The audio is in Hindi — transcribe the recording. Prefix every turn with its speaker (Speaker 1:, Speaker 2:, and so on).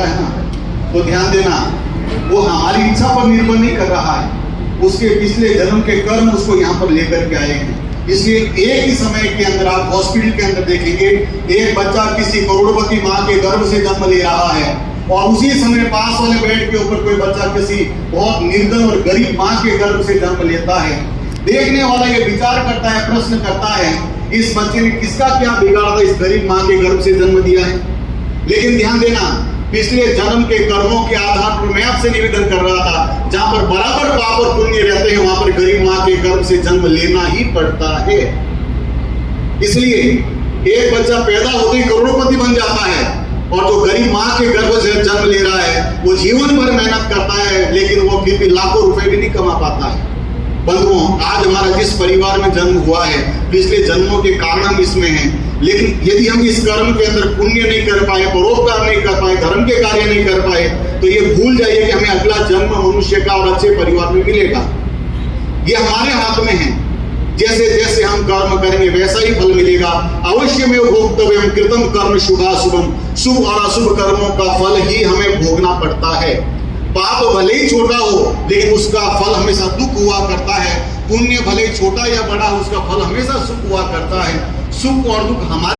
Speaker 1: है ना, तो ध्यान देना वो हमारी इच्छा पर निर्भर नहीं कर रहा है, उसके पिछले जन्म के कर्म उसको यहाँ पर लेकर के आए हैं। इसलिए एक ही समय के अंदर आप हॉस्पिटल के अंदर देखेंगे एक बच्चा किसी करोड़पति माँ के गर्भ से जन्म ले रहा है और उसी समय पास वाले बेड के ऊपर कोई बच्चा किसी बहुत निर्धन और गरीब माँ के गर्भ से जन्म लेता है। देखने वाला ये विचार करता है, प्रश्न करता है, इस बच्चे ने किसका क्या बिगाड़ा था, इस गरीब माँ के गर्भ से जन्म दिया है। लेकिन ध्यान देना, पिछले जन्म के कर्मों के आधार पर मैं आपसे निवेदन कर रहा था, जहां पर बराबर पाप और पुण्य रहते हैं वहां पर गरीब माँ के गर्भ से जन्म लेना ही पड़ता है। इसलिए एक बच्चा पैदा होते ही करोड़पति बन जाता है और जो गरीब माँ के गर्भ से जन्म ले रहा है वो जीवन भर मेहनत करता है, लेकिन वो फिर भी लाखों रुपए भी नहीं कमा पाता है। बंधुओं, आज हमारा जिस परिवार में जन्म हुआ है पिछले जन्मों के कारण हम इसमें हैं, लेकिन यदि हम इस कर्म के अंदर पुण्य नहीं कर पाए, परोपकार नहीं कर पाए, धर्म के कार्य नहीं कर पाए, तो ये भूल जाइए कि हमें अगला जन्म मनुष्य का और अच्छे परिवार में मिलेगा। ये हमारे हाथ में है, जैसे जैसे हम कर्म करेंगे वैसा ही फल मिलेगा। अवश्य में भोक्तव्यम कृतम कर्म शुभाशुभम, शुभ और अशुभ कर्मों का फल ही हमें भोगना पड़ता है। पाप भले ही छोटा हो लेकिन उसका फल हमेशा दुख हुआ करता है, पुण्य भले ही छोटा या बड़ा उसका फल हमेशा सुख हुआ करता है। सुख और दुख हमारे